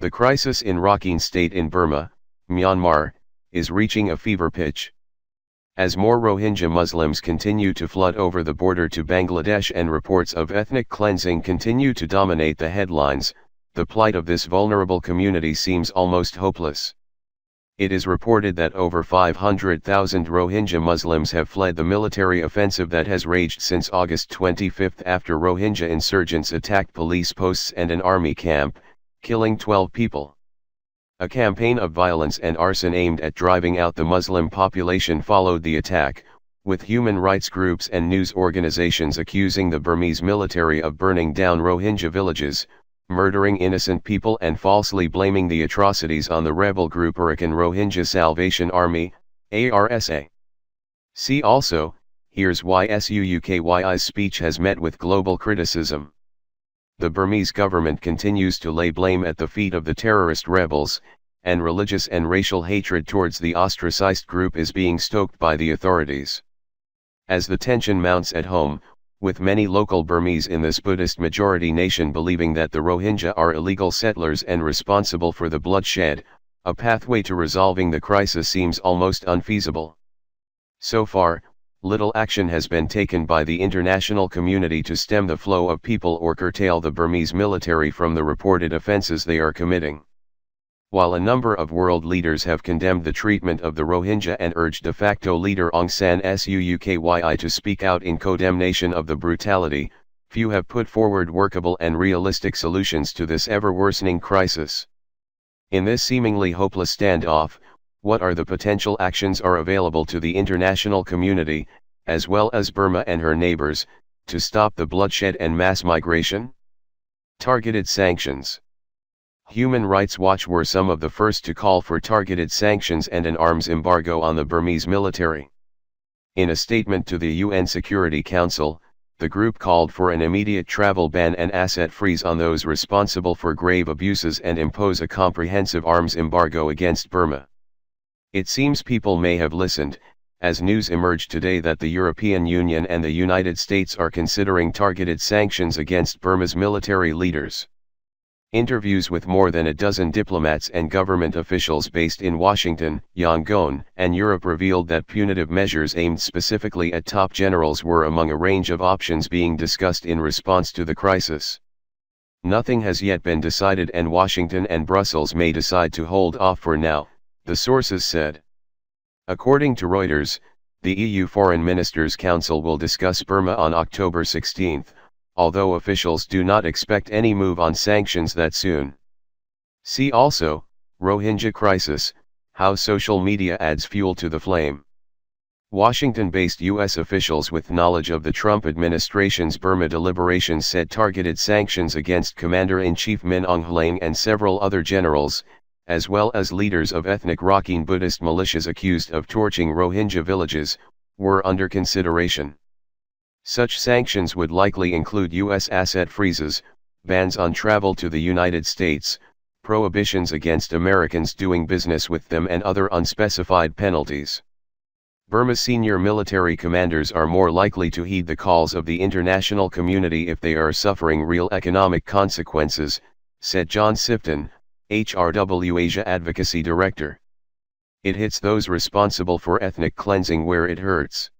The crisis in Rakhine State in Burma, Myanmar, is reaching a fever pitch. As more Rohingya Muslims continue to flood over the border to Bangladesh and reports of ethnic cleansing continue to dominate the headlines, the plight of this vulnerable community seems almost hopeless. It is reported that over 500,000 Rohingya Muslims have fled the military offensive that has raged since August 25 after Rohingya insurgents attacked police posts and an army camp, killing 12 people. A campaign of violence and arson aimed at driving out the Muslim population followed the attack, with human rights groups and news organizations accusing the Burmese military of burning down Rohingya villages, murdering innocent people and falsely blaming the atrocities on the rebel group Arakan Rohingya Salvation Army, ARSA. See also, here's why SUUKYI's speech has met with global criticism. The Burmese government continues to lay blame at the feet of the terrorist rebels, and religious and racial hatred towards the ostracized group is being stoked by the authorities. As the tension mounts at home, with many local Burmese in this Buddhist-majority nation believing that the Rohingya are illegal settlers and responsible for the bloodshed, a pathway to resolving the crisis seems almost unfeasible. So far, little action has been taken by the international community to stem the flow of people or curtail the Burmese military from the reported offenses they are committing. While a number of world leaders have condemned the treatment of the Rohingya and urged de facto leader Aung San Suu Kyi to speak out in condemnation of the brutality, few have put forward workable and realistic solutions to this ever-worsening crisis. In this seemingly hopeless standoff, what are the potential actions are available to the international community, as well as Burma and her neighbors, to stop the bloodshed and mass migration? Targeted sanctions. Human Rights Watch were some of the first to call for targeted sanctions and an arms embargo on the Burmese military. In a statement to the UN Security Council, the group called for an immediate travel ban and asset freeze on those responsible for grave abuses and impose a comprehensive arms embargo against Burma. It seems people may have listened, as news emerged today that the European Union and the United States are considering targeted sanctions against Burma's military leaders. Interviews with more than a dozen diplomats and government officials based in Washington, Yangon, and Europe revealed that punitive measures aimed specifically at top generals were among a range of options being discussed in response to the crisis. Nothing has yet been decided and Washington and Brussels may decide to hold off for now, the sources said. According to Reuters, the EU Foreign Ministers' Council will discuss Burma on October 16, although officials do not expect any move on sanctions that soon. See also, Rohingya crisis, how social media adds fuel to the flame. Washington-based U.S. officials with knowledge of the Trump administration's Burma deliberations said targeted sanctions against Commander-in-Chief Min Aung Hlaing and several other generals, as well as leaders of ethnic Rakhine Buddhist militias accused of torching Rohingya villages, were under consideration. Such sanctions would likely include U.S. asset freezes, bans on travel to the United States, prohibitions against Americans doing business with them and other unspecified penalties. Burma's senior military commanders are more likely to heed the calls of the international community if they are suffering real economic consequences, said John Sifton, HRW Asia Advocacy Director. It hits those responsible for ethnic cleansing where it hurts.